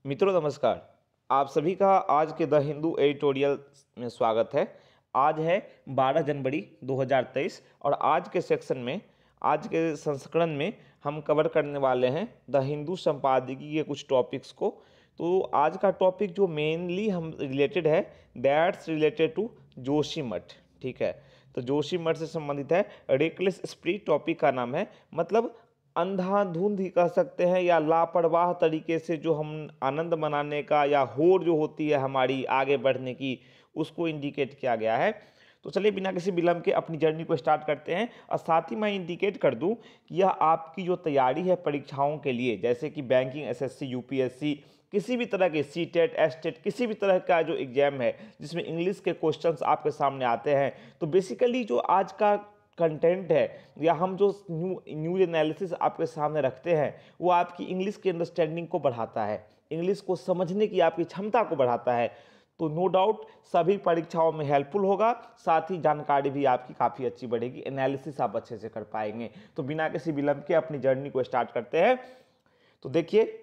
मित्रों नमस्कार। आप सभी का आज के द हिंदू एडिटोरियल में स्वागत है। आज है 12 जनवरी 2023 और आज के सेक्शन में, आज के संस्करण में हम कवर करने वाले हैं द हिंदू संपादकीय के कुछ टॉपिक्स को। तो आज का टॉपिक जो मेनली हम रिलेटेड है, दैट्स रिलेटेड टू जोशीमठ। ठीक है, तो जोशीमठ से संबंधित है। रेकलेस स्प्रिट टॉपिक का नाम है, मतलब अंधाधुंध ही कह सकते हैं या लापरवाह तरीके से जो हम आनंद मनाने का या होड़ जो होती है हमारी आगे बढ़ने की, उसको इंडिकेट किया गया है। तो चलिए बिना किसी विलंब के अपनी जर्नी को स्टार्ट करते हैं। और साथ ही मैं इंडिकेट कर दूं कि यह आपकी जो तैयारी है परीक्षाओं के लिए, जैसे कि बैंकिंग, एसएससी, यूपीएससी, किसी भी तरह के सीटेट, एसटेट, किसी भी तरह का जो एग्जाम है जिसमें इंग्लिश के क्वेश्चंस आपके सामने आते हैं, तो बेसिकली जो आज का कंटेंट है या हम जो न्यूज एनालिसिस आपके सामने रखते हैं, वो आपकी इंग्लिश की अंडरस्टैंडिंग को बढ़ाता है, इंग्लिश को समझने की आपकी क्षमता को बढ़ाता है। तो नो डाउट सभी परीक्षाओं में हेल्पफुल होगा, साथ ही जानकारी भी आपकी काफ़ी अच्छी बढ़ेगी, एनालिसिस आप अच्छे से कर पाएंगे। तो बिना किसी विलंब के अपनी जर्नी को स्टार्ट करते हैं। तो देखिए,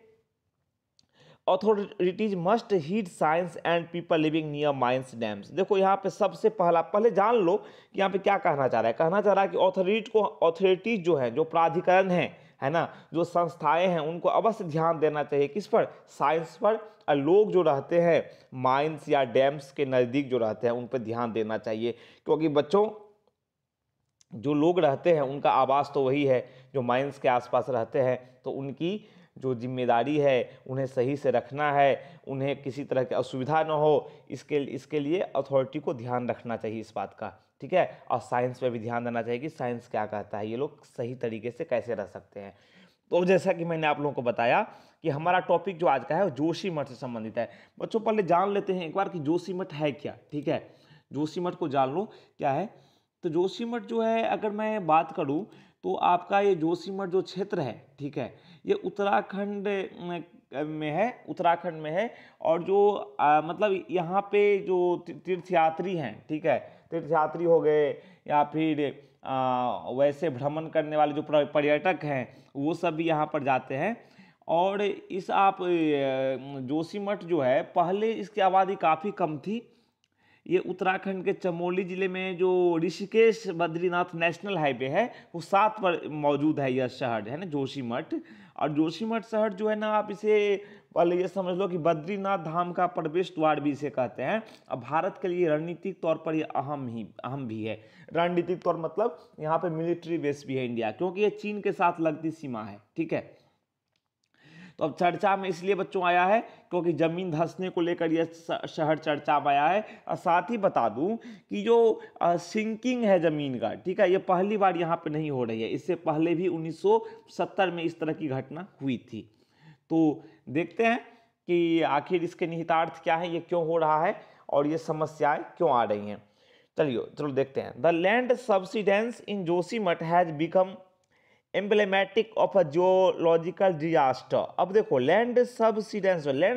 authorities must heed science and people living near mines dams. देखो यहाँ पे सबसे पहले जान लो कि यहाँ पे क्या कहना चाह रहा है। कहना चाह रहा है कि ऑथोरिटीज जो है, जो प्राधिकरण है ना, जो संस्थाएं हैं, उनको अवश्य ध्यान देना चाहिए। किस पर? साइंस पर। और लोग जो रहते हैं माइंस या डैम्स के नज़दीक जो रहते हैं, उन पर ध्यान देना चाहिए, क्योंकि बच्चों जो लोग रहते हैं उनका आवास तो वही है जो माइंस के आसपास रहते हैं। तो उनकी जो जिम्मेदारी है, उन्हें सही से रखना है, उन्हें किसी तरह की असुविधा न हो, इसके लिए अथॉरिटी को ध्यान रखना चाहिए इस बात का। ठीक है, और साइंस पे भी ध्यान देना चाहिए कि साइंस क्या कहता है, ये लोग सही तरीके से कैसे रह सकते हैं। तो जैसा कि मैंने आप लोगों को बताया कि हमारा टॉपिक जो आज का है वो जोशीमठ से संबंधित है। बच्चों पहले जान लेते हैं एक बार कि जोशीमठ है क्या। ठीक है, जोशीमठ को जान लो क्या है। तो जोशीमठ जो है, अगर मैं बात करूं तो आपका ये जोशीमठ जो क्षेत्र है, ठीक है, ये उत्तराखंड में है। और जो मतलब यहाँ पे जो तीर्थयात्री हैं, ठीक है, तीर्थयात्री हो गए या फिर वैसे भ्रमण करने वाले जो पर्यटक हैं, वो सब भी यहाँ पर जाते हैं। और इस आप जोशीमठ जो है, पहले इसकी आबादी काफ़ी कम थी। ये उत्तराखंड के चमोली जिले में जो ऋषिकेश बद्रीनाथ नेशनल हाईवे है, वो 7 पर मौजूद है यह शहर, है ना, जोशीमठ। और जोशीमठ शहर जो है ना, आप इसे पहले ये समझ लो कि बद्रीनाथ धाम का प्रवेश द्वार भी इसे कहते हैं। अब भारत के लिए रणनीतिक तौर पर ये अहम भी है। रणनीतिक तौर मतलब यहाँ पे मिलिट्री बेस भी है इंडिया, क्योंकि ये चीन के साथ लगती सीमा है। ठीक है, तो अब चर्चा में इसलिए बच्चों आया है क्योंकि जमीन धंसने को लेकर यह शहर चर्चा में आया है। और साथ ही बता दूं कि जो सिंकिंग है जमीन का, ठीक है, ये पहली बार यहाँ पे नहीं हो रही है, इससे पहले भी 1970 में इस तरह की घटना हुई थी। तो देखते हैं कि आखिर इसके निहितार्थ क्या है, ये क्यों हो रहा है और ये समस्याएं क्यों आ रही हैं। चलो देखते हैं। The land subsidence in Joshimath has become emblematic of a geological disaster. अब देखो, लैंड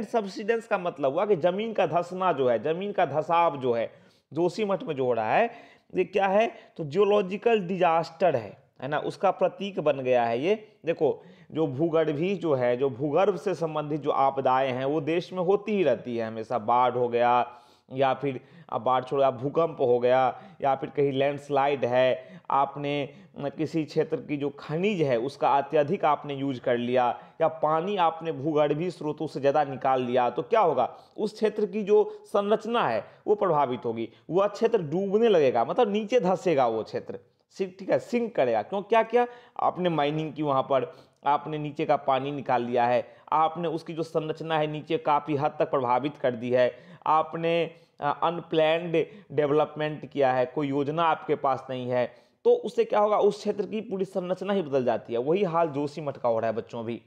सब्सिडेंस का मतलब हुआ कि जमीन का धंसना जो है, जमीन का धसाव जो है जोशीमठ में जो हो रहा है, ये क्या है? तो जियोलॉजिकल डिजास्टर है ना, उसका प्रतीक बन गया है ये। देखो, जो भूगर्भी जो है, जो भूगर्भ से संबंधित जो आपदाएं हैं, वो देश में होती ही रहती है हमेशा। बाढ़ हो गया, या फिर अब बाढ़ छोड़ा, भूकंप हो गया, या फिर कहीं लैंडस्लाइड है, आपने किसी क्षेत्र की जो खनिज है उसका अत्यधिक आपने यूज कर लिया, या पानी आपने भूगर्भीय स्रोतों से ज़्यादा निकाल लिया, तो क्या होगा? उस क्षेत्र की जो संरचना है वो प्रभावित होगी, वह क्षेत्र डूबने लगेगा, मतलब नीचे धंसेगा वो क्षेत्र। ठीक है, सिंक करेगा। क्यों? क्या क्या आपने माइनिंग की, वहाँ पर आपने नीचे का पानी निकाल लिया है, आपने उसकी जो संरचना है नीचे काफ़ी हद तक प्रभावित कर दी है, आपने अनप्लैन्ड डेवलपमेंट किया है, कोई योजना आपके पास नहीं है, तो उससे क्या होगा? उस क्षेत्र की पूरी संरचना ही बदल जाती है। वही हाल जोशीमठ का हो रहा है बच्चों भी।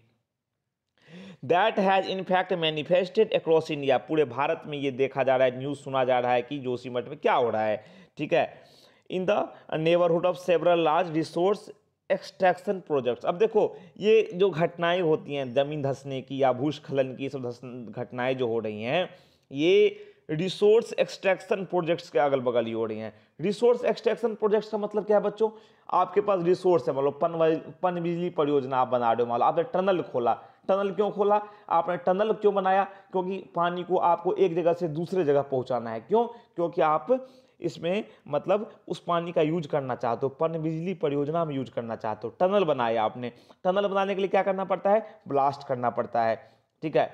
That has in fact manifested across India. पूरे भारत में ये देखा जा रहा है, न्यूज़ सुना जा रहा है कि जोशीमठ में क्या हो रहा है। ठीक है, in the neighbourhood of several large resource extraction projects. अब देखो, ये जो घटनाएं होती हैं जमीन धंसने की या भूस्खलन की, सब घटनाएं जो हो रही हैं, ये रिसोर्स एक्सट्रैक्शन प्रोजेक्ट्स के अगल बगल ही हो रही हैं। रिसोर्स एक्सट्रैक्शन प्रोजेक्ट्स का मतलब क्या है बच्चों? आपके पास रिसोर्स है, मतलब पन बिजली परियोजना आप बना रहे हो, मान लो आपने टनल खोला, टनल क्यों खोला, आपने टनल क्यों बनाया, क्योंकि पानी को आपको एक जगह से दूसरे जगह पहुंचाना है। क्यों? क्योंकि आप इसमें मतलब उस पानी का यूज करना चाहते हो, पनबिजली परियोजना में यूज करना चाहते हो, टनल बनाया आपने। टनल बनाने के लिए क्या करना पड़ता है? ब्लास्ट करना पड़ता है, ठीक है,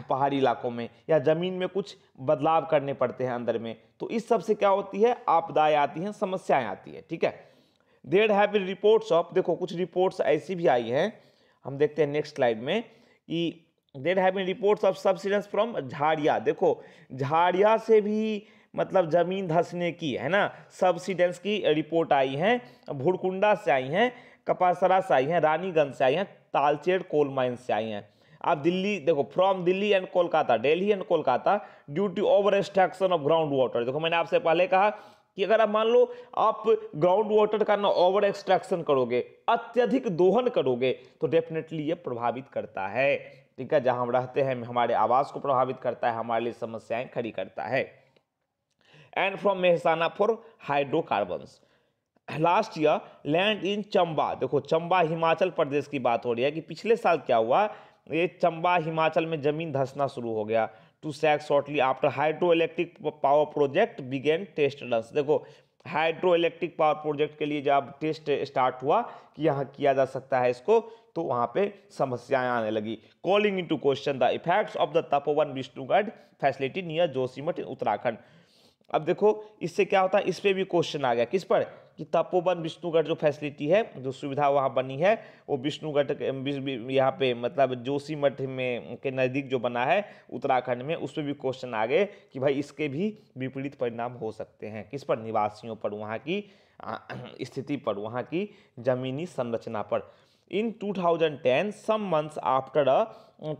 पहाड़ी इलाकों में, या जमीन में कुछ बदलाव करने पड़ते हैं अंदर में। तो इस सब से क्या होती है? आपदाएं आती हैं, समस्याएं आती है, ठीक है। There have been reports of, देखो कुछ रिपोर्ट्स ऐसी भी आई हैं, हम देखते हैं नेक्स्ट स्लाइड में, कि there have been reports of subsidence from Jharia. देखो झाड़िया से भी मतलब जमीन धंसने की, है ना, सबसिडेंस की रिपोर्ट आई है, भुरकुंडा से आई हैं, कपासरा से आई हैं, रानीगंज से आई हैं, तालचेर कोल माइन से आई हैं। आप दिल्ली देखो, from Delhi and Kolkata, Delhi and Kolkata due to over extraction of ground water. देखो मैंने आपसे पहले कहा कि अगर आप मान लो आप ग्राउंड वाटर का ना ओवर एक्सट्रैक्शन करोगे, अत्यधिक दोहन करोगे, तो डेफिनेटली ये प्रभावित करता है, ठीक है, जहां हम रहते हैं हमारे आवास को प्रभावित करता है, हमारे लिए समस्याएं खड़ी करता है। And from Mehsana for hydrocarbons. Last year land in Chamba, देखो चंबा हिमाचल प्रदेश की बात हो रही है कि पिछले साल क्या हुआ, ये चंबा हिमाचल में जमीन धंसना शुरू हो गया। To sag shortly after hydro electric power project began test runs. देखो हाइड्रो इलेक्ट्रिक पावर प्रोजेक्ट के लिए जब टेस्ट स्टार्ट हुआ कि यहाँ किया जा सकता है इसको, तो वहाँ पे समस्याएं आने लगी। Calling into question the effects of the Tapovan Vishnugad facility near Joshimath in Uttarakhand. अब देखो इससे क्या होता है, इस पे भी क्वेश्चन आ गया, किस पर, कि तपोवन विष्णुगढ़ जो फैसिलिटी है, जो सुविधा वहाँ बनी है, वो विष्णुगढ़ यहाँ पे मतलब जोशीमठ में के नज़दीक जो बना है उत्तराखंड में, उस पर भी क्वेश्चन आ गए कि भाई इसके भी विपरीत परिणाम हो सकते हैं, किस पर, निवासियों पर, वहाँ की स्थिति पर, वहाँ की जमीनी संरचना पर। In 2010 some months after a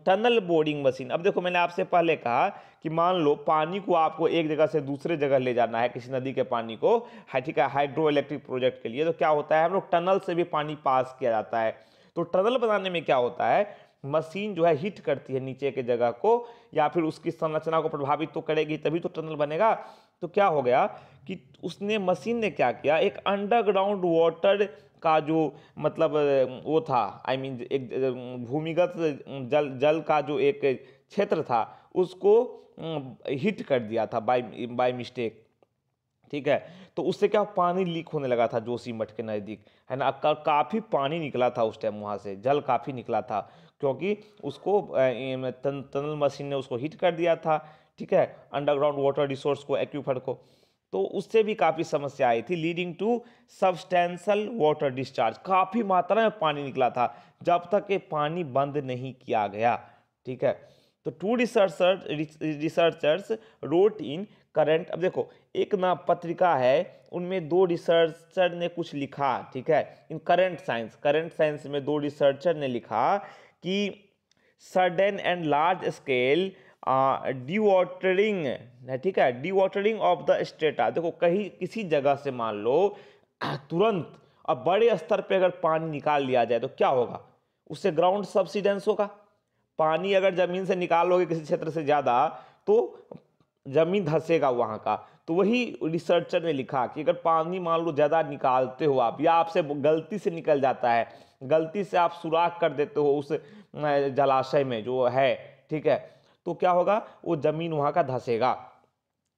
tunnel boring machine. अब देखो मैंने आपसे पहले कहा कि मान लो पानी को आपको एक जगह से दूसरे जगह ले जाना है, किसी नदी के पानी को, ठीक है, हाइड्रो इलेक्ट्रिक प्रोजेक्ट के लिए, तो क्या होता है, हम लोग टनल से भी पानी पास किया जाता है। तो टनल बनाने में क्या होता है, मशीन जो है हिट करती है नीचे के जगह को, या फिर उसकी संरचना को प्रभावित तो करेगी, तभी तो टनल बनेगा। तो क्या हो गया कि उसने, मशीन ने क्या किया, एक अंडरग्राउंड वाटर का जो मतलब वो था, आई मीन एक भूमिगत जल का जो एक क्षेत्र था, उसको हिट कर दिया था बाय मिस्टेक, ठीक है। तो उससे क्या पानी लीक होने लगा था जोशीमठ के नज़दीक, है ना, काफ़ी पानी निकला था उस टाइम, वहाँ से जल काफ़ी निकला था, क्योंकि उसको टनल मशीन ने उसको हिट कर दिया था, ठीक है, अंडरग्राउंड वाटर रिसोर्स को, एक्वीफर को। तो उससे भी काफ़ी समस्या आई थी, leading to substantial water discharge, काफ़ी मात्रा में पानी निकला था जब तक ये पानी बंद नहीं किया गया, ठीक है। तो two researchers wrote in current. अब देखो एक ना पत्रिका है, उनमें दो रिसर्चर ने कुछ लिखा, ठीक है, इन करंट साइंस में दो रिसर्चर ने लिखा कि sudden and large scale dewatering, ठीक है, डीवाटरिंग ऑफ द स्ट्रेटा। देखो कहीं किसी जगह से मान लो तुरंत और बड़े स्तर पे अगर पानी निकाल लिया जाए तो क्या होगा, उससे ग्राउंड सबसिडेंस होगा। पानी अगर जमीन से निकालोगे किसी क्षेत्र से ज़्यादा, तो जमीन धंसेगा वहाँ का। तो वही रिसर्चर ने लिखा कि अगर पानी मान लो ज़्यादा निकालते हो आप, या आपसे गलती से निकल जाता है, गलती से आप सुराख कर देते हो उस जलाशय में जो है, ठीक है, तो क्या होगा, वो जमीन वहाँ का धंसेगा।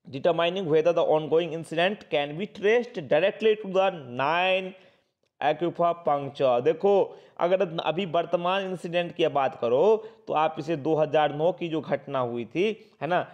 Determining whether the ongoing incident can be traced directly to the 9 aquifer puncture. देखो अगर अभी वर्तमान इंसिडेंट की बात करो तो आप इसे 2009 की जो घटना हुई थी, है ना,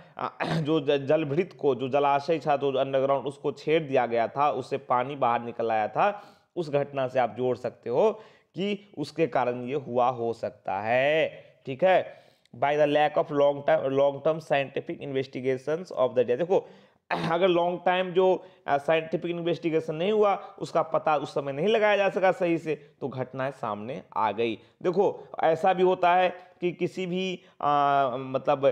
जो जलभृत को, जो जलाशय था, जो अंडरग्राउंड, उसको छेड़ दिया गया था, उससे पानी बाहर निकल आया था, उस घटना से आप जोड़ सकते हो कि उसके कारण ये हुआ हो सकता है, ठीक है, by the lack of long term scientific investigations of the day. देखो अगर लॉन्ग टाइम जो साइंटिफिक इन्वेस्टिगेशन नहीं हुआ, उसका पता उस समय नहीं लगाया जा सका सही से, तो घटनाएं सामने आ गई। देखो ऐसा भी होता है कि किसी भी मतलब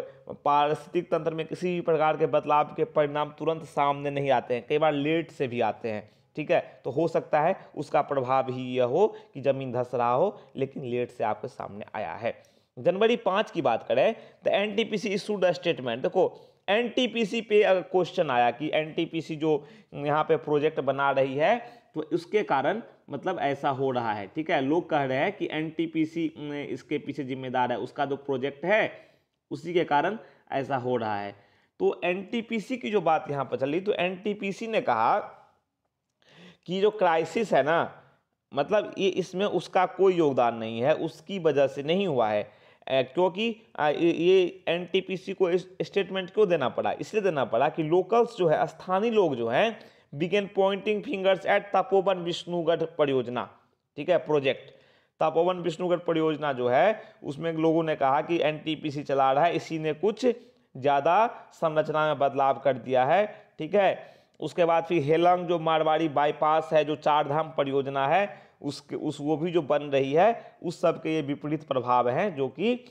पारिस्थितिक तंत्र में किसी भी प्रकार के बदलाव के परिणाम तुरंत सामने नहीं आते हैं, कई बार लेट से भी आते हैं, ठीक है। तो हो सकता है उसका प्रभाव ही यह हो कि जमीन धंस रहा हो, लेकिन लेट से आपके सामने आया है। जनवरी 5 की बात करें तो एनटीपीसी इशूड अ स्टेटमेंट। देखो एनटीपीसी पे अगर क्वेश्चन आया कि एनटीपीसी जो यहाँ पे प्रोजेक्ट बना रही है, तो उसके कारण मतलब ऐसा हो रहा है, ठीक है। लोग कह रहे हैं कि एनटीपीसी इसके पीछे जिम्मेदार है, उसका जो प्रोजेक्ट है उसी के कारण ऐसा हो रहा है। तो एनटीपीसी की जो बात यहाँ पर चली, तो एनटीपीसी ने कहा कि जो क्राइसिस है ना, मतलब ये इसमें उसका कोई योगदान नहीं है, उसकी वजह से नहीं हुआ है। क्योंकि ये एनटीपीसी को स्टेटमेंट क्यों देना पड़ा, इसलिए देना पड़ा कि लोकल्स जो है, स्थानीय लोग जो हैं, began pointing fingers at Tapovan Vishnugad परियोजना, ठीक है, प्रोजेक्ट। तपोवन विष्णुगढ़ परियोजना जो है उसमें लोगों ने कहा कि एनटीपीसी चला रहा है, इसी ने कुछ ज़्यादा संरचना में बदलाव कर दिया है, ठीक है। उसके बाद फिर हेलंग जो मारवाड़ी बाईपास है, जो चार धाम परियोजना है, वो भी जो बन रही है, उस सब के ये विपरीत प्रभाव हैं जो कि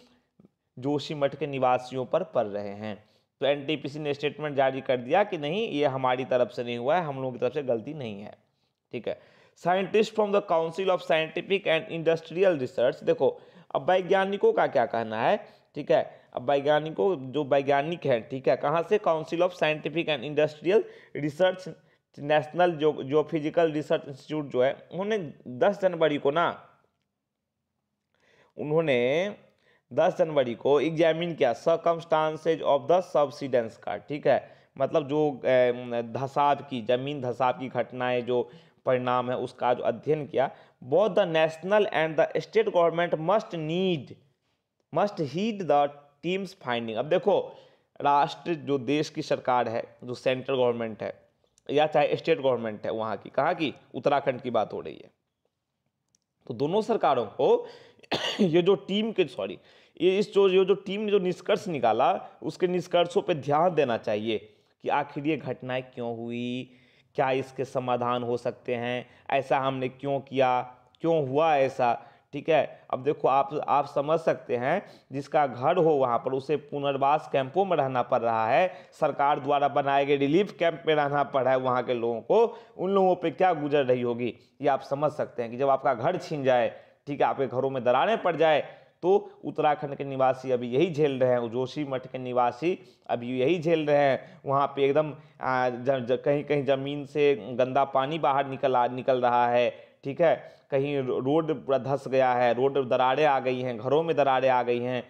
जोशीमठ के निवासियों पर पड़ रहे हैं। तो एनटीपीसी ने स्टेटमेंट जारी कर दिया कि नहीं, ये हमारी तरफ से नहीं हुआ है, हम लोगों की तरफ से गलती नहीं है, ठीक है। Scientist from the council of scientific and industrial research, देखो अब वैज्ञानिकों का क्या कहना है, ठीक है। अब वैज्ञानिकों जो वैज्ञानिक हैं, ठीक है, कहाँ से, council of scientific and industrial research national जो फिजिकल रिसर्च इंस्टीट्यूट जो है, उन्होंने 10 जनवरी को ना, उन्होंने 10 जनवरी को एग्जामिन किया सर्कमस्टांसेज ऑफ द सबसिडेंस का, ठीक है। मतलब जो धसाव की, जमीन धसाव की घटनाएं जो परिणाम है उसका जो अध्ययन किया। Both the national and the state government must heed the teams finding. अब देखो, राष्ट्र जो देश की सरकार है, जो सेंट्रल गवर्नमेंट है या चाहे स्टेट गवर्नमेंट है, वहाँ की, कहाँ की, उत्तराखंड की बात हो रही है, तो दोनों सरकारों को ये जो टीम के ये जो टीम ने जो निष्कर्ष निकाला, उसके निष्कर्षों पे ध्यान देना चाहिए कि आखिर ये घटनाएं क्यों हुई, क्या इसके समाधान हो सकते हैं, ऐसा हमने क्यों किया, क्यों हुआ ऐसा, ठीक है। अब देखो, आप समझ सकते हैं, जिसका घर हो वहाँ पर उसे पुनर्वास कैंपों में रहना पड़ रहा है, सरकार द्वारा बनाए गए रिलीफ कैंप में रहना पड़ रहा है वहाँ के लोगों को, उन लोगों पे क्या गुजर रही होगी, ये आप समझ सकते हैं कि जब आपका घर छीन जाए, ठीक है, आपके घरों में दरारें पड़ जाए, तो उत्तराखंड के निवासी अभी यही झेल रहे हैं, जोशीमठ के निवासी अभी यही झेल रहे हैं। वहाँ पे एकदम कहीं कहीं ज़मीन से गंदा पानी बाहर निकल रहा है, ठीक है, कहीं रोड धंस गया है, रोड दरारें आ गई हैं, घरों में दरारें आ गई हैं,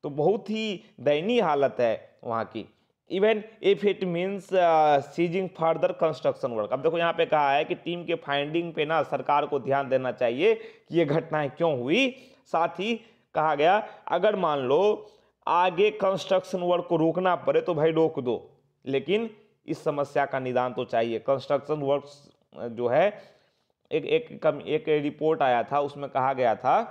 तो बहुत ही दयनीय हालत है वहाँ की। Even if it means ceasing further construction work. अब देखो यहाँ पे कहा है कि टीम के फाइंडिंग पे ना सरकार को ध्यान देना चाहिए कि ये घटनाएं क्यों हुई। साथ ही कहा गया, अगर मान लो आगे कंस्ट्रक्शन वर्क को रोकना पड़े तो भाई रोक दो, लेकिन इस समस्या का निदान तो चाहिए। कंस्ट्रक्शन वर्क जो है, एक रिपोर्ट आया था, उसमें कहा गया था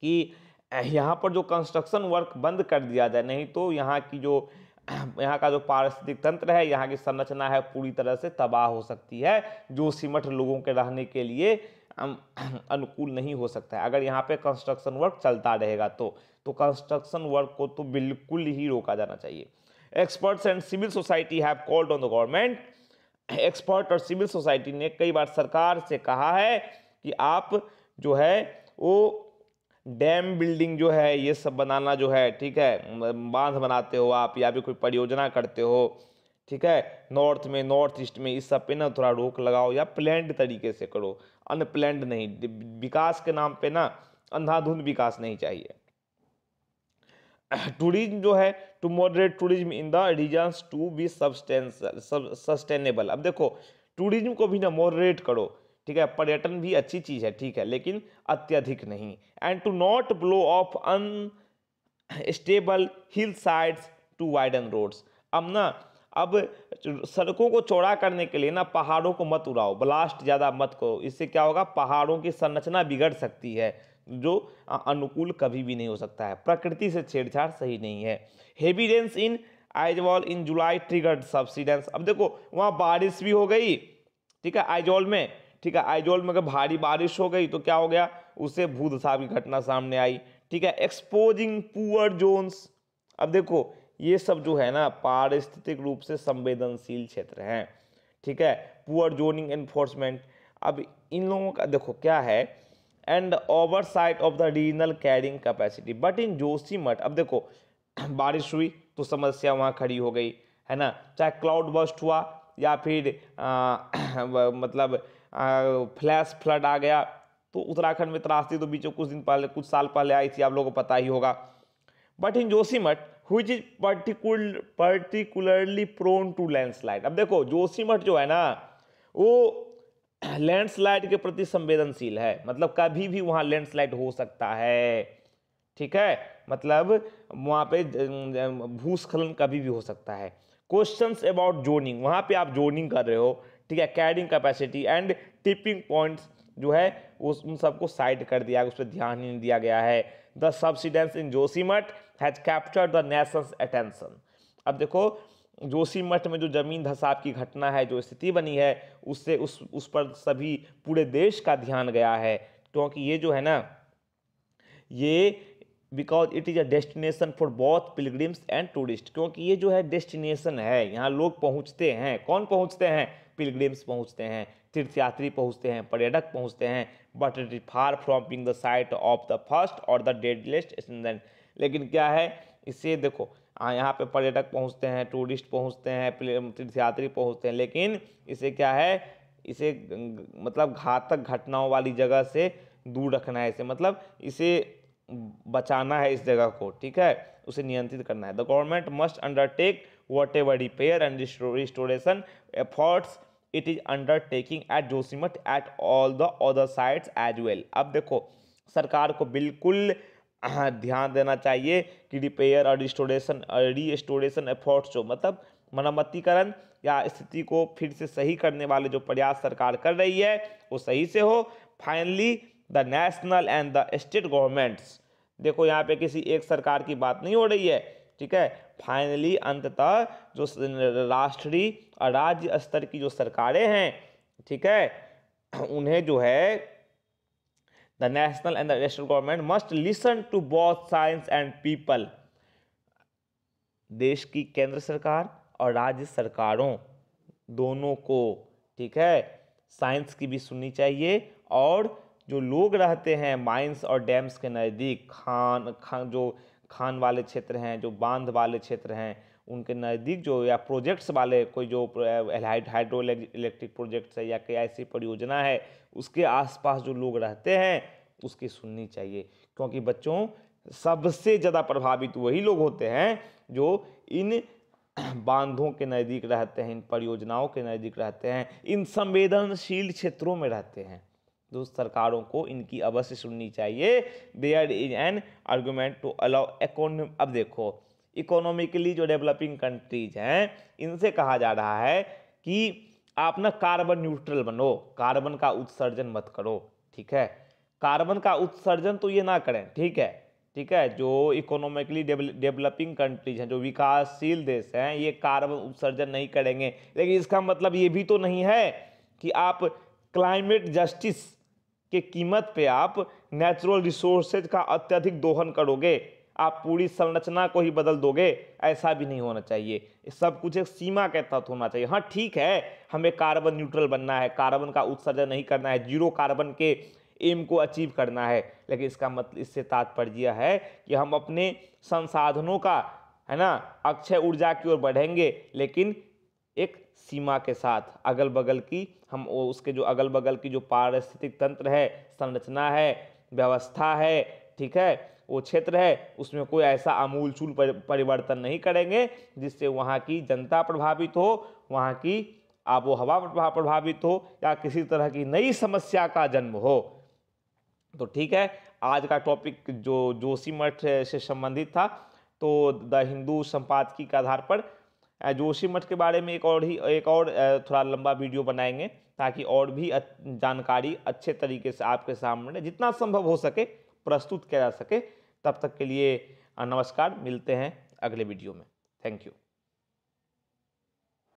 कि यहाँ पर जो कंस्ट्रक्शन वर्क बंद कर दिया जाए, नहीं तो यहाँ का जो पारिस्थितिक तंत्र है, यहाँ की संरचना है, पूरी तरह से तबाह हो सकती है। जोशीमठ लोगों के रहने के लिए अनुकूल नहीं हो सकता है अगर यहाँ पे कंस्ट्रक्शन वर्क चलता रहेगा। तो कंस्ट्रक्शन वर्क को तो बिल्कुल ही रोका जाना चाहिए। Experts and civil society have called on the government. Expert और सिविल सोसाइटी ने कई बार सरकार से कहा है कि आप जो है वो डैम बिल्डिंग जो है, ये सब बनाना जो है, ठीक है, बांध बनाते हो आप या भी कोई परियोजना करते हो, ठीक है, नॉर्थ में, नॉर्थ ईस्ट में, इस सब पे ना थोड़ा रोक लगाओ या प्लान्ड तरीके से करो, अनप्लान्ड नहीं। विकास के नाम पे ना अंधाधुंध विकास नहीं चाहिए। टूरिज्म जो है, to moderate tourism in the regions to be sustainable. अब देखो, टूरिज्म को भी ना मॉडरेट करो, ठीक है, पर्यटन भी अच्छी चीज़ है, ठीक है, लेकिन अत्यधिक नहीं। And to not blow off unstable hill sides to widen roads. अब सड़कों को चौड़ा करने के लिए ना पहाड़ों को मत उड़ाओ, ब्लास्ट ज़्यादा मत करो, इससे क्या होगा, पहाड़ों की संरचना बिगड़ सकती है, जो अनुकूल कभी भी नहीं हो सकता है। प्रकृति से छेड़छाड़ सही नहीं है। Heavy rains in Aizawl in July triggered subsidence. अब देखो, वहाँ बारिश भी हो गई, ठीक है, आइजोल में, ठीक है, आइजोल में अगर भारी बारिश हो गई तो क्या हो गया, उससे भूधसाव की घटना सामने आई, ठीक है। Exposing poor zones. अब देखो, ये सब जो है ना पारिस्थितिक रूप से संवेदनशील क्षेत्र हैं, ठीक है। Poor zoning enforcement. अब इन लोगों का देखो क्या है, and oversight of the regional carrying capacity but in Joshimath. अब देखो, बारिश हुई तो समस्या वहाँ खड़ी हो गई, है ना, चाहे क्लाउड बस्ट हुआ या फिर मतलब फ्लैश फ्लड आ गया, तो उत्तराखंड में त्रासदी तो बीच में कुछ साल पहले आई थी, आप लोगों को पता ही होगा। But in Joshimath which is particularly prone to landslide. अब देखो जोशीमठ जो है ना वो लैंडस्लाइड के प्रति संवेदनशील है, मतलब कभी भी वहां लैंडस्लाइड हो सकता है, ठीक है, मतलब वहां पे भूस्खलन कभी भी हो सकता है। क्वेश्चंस अबाउट जोनिंग, वहां पे आप जोनिंग कर रहे हो, ठीक है, carrying capacity and tipping points जो है उन सबको साइड कर दिया, उस पर ध्यान ही नहीं दिया गया है। The subsidence in Joshimath has captured the Nations attention. अब देखो जोशीमठ में जो जमीन धसाव की घटना है, जो स्थिति बनी है, उससे उस पर सभी पूरे देश का ध्यान गया है, क्योंकि ये जो है ना ये because it is a destination for both pilgrims and tourist, क्योंकि ये जो है डेस्टिनेशन है, यहाँ लोग पहुँचते हैं। कौन पहुँचते हैं? पिलग्रिम्स पहुँचते हैं, तीर्थयात्री पहुँचते हैं, पर्यटक पहुँचते हैं। But it is far from being the site of the first और द डेडलिस्ट इंसिडेंट। लेकिन क्या है, इससे देखो यहाँ पे पर्यटक पहुँचते हैं, टूरिस्ट पहुँचते हैं, तीर्थयात्री पहुँचते हैं, लेकिन इसे क्या है, इसे मतलब घातक घटनाओं वाली जगह से दूर रखना है, इसे मतलब इसे बचाना है इस जगह को, ठीक है, उसे नियंत्रित करना है। The government must undertake whatever repair and restoration efforts it is undertaking at Joshimath at all the other sites as well. अब देखो सरकार को बिल्कुल ध्यान देना चाहिए कि रिपेयर और रिस्टोरेशन एफर्ट्स जो मतलब मरम्मतीकरण या स्थिति को फिर से सही करने वाले जो प्रयास सरकार कर रही है वो सही से हो। Finally the national and the state governments, देखो यहाँ पे किसी एक सरकार की बात नहीं हो रही है, ठीक है, फाइनली अंततः जो राष्ट्रीय और राज्य स्तर की जो सरकारें हैं, ठीक है, उन्हें जो है the national and the state government must listen to both science and people. देश की केंद्र सरकार और राज्य सरकारों दोनों को, ठीक है, साइंस की भी सुननी चाहिए, और जो लोग रहते हैं माइंस और डैम्स के नज़दीक, जो खान वाले क्षेत्र हैं, जो बांध वाले क्षेत्र हैं, उनके नज़दीक जो या प्रोजेक्ट्स वाले कोई जो हाइड्रो इलेक्ट्रिक प्रोजेक्ट्स है या कोई ऐसी परियोजना है, उसके आसपास जो लोग रहते हैं उसकी सुननी चाहिए, क्योंकि बच्चों सबसे ज़्यादा प्रभावित वही लोग होते हैं जो इन बांधों के नज़दीक रहते हैं, इन परियोजनाओं के नज़दीक रहते हैं, इन संवेदनशील क्षेत्रों में रहते हैं। तो सरकारों को इनकी अवश्य सुननी चाहिए। There is an argument to allow economy. अब देखो इकोनॉमिकली जो डेवलपिंग कंट्रीज हैं इनसे कहा जा रहा है कि आप ना कार्बन न्यूट्रल बनो, कार्बन का उत्सर्जन मत करो, ठीक है, कार्बन का उत्सर्जन तो ये ना करें, ठीक है, ठीक है, जो इकोनॉमिकली डेवलपिंग कंट्रीज हैं, जो विकासशील देश हैं, ये कार्बन उत्सर्जन नहीं करेंगे। लेकिन इसका मतलब ये भी तो नहीं है कि आप क्लाइमेट जस्टिस के कीमत पे आप नेचुरल रिसोर्सेज का अत्यधिक दोहन करोगे, आप पूरी संरचना को ही बदल दोगे, ऐसा भी नहीं होना चाहिए। सब कुछ एक सीमा के तहत होना चाहिए। हाँ ठीक है, हमें कार्बन न्यूट्रल बनना है, कार्बन का उत्सर्जन नहीं करना है, जीरो कार्बन के एम को अचीव करना है, लेकिन इसका मतलब इससे तात्पर्य है कि हम अपने संसाधनों का, है ना, अक्षय ऊर्जा की ओर बढ़ेंगे, लेकिन एक सीमा के साथ, अगल बगल की हम उसके जो अगल बगल की जो पारिस्थितिक तंत्र है, संरचना है, व्यवस्था है, ठीक है, वो क्षेत्र है, उसमें कोई ऐसा आमूलचूल परिवर्तन नहीं करेंगे जिससे वहाँ की जनता प्रभावित हो, वहाँ की आबो हवा प्रभावित हो या किसी तरह की नई समस्या का जन्म हो। तो ठीक है, आज का टॉपिक जो जोशीमठ से संबंधित था, तो द हिंदू संपादकीय के आधार पर जोशीमठ के बारे में एक और थोड़ा लंबा वीडियो बनाएंगे, ताकि और भी जानकारी अच्छे तरीके से आपके सामने जितना संभव हो सके प्रस्तुत किया जा सके। तब तक के लिए नमस्कार, मिलते हैं अगले वीडियो में। Thank you.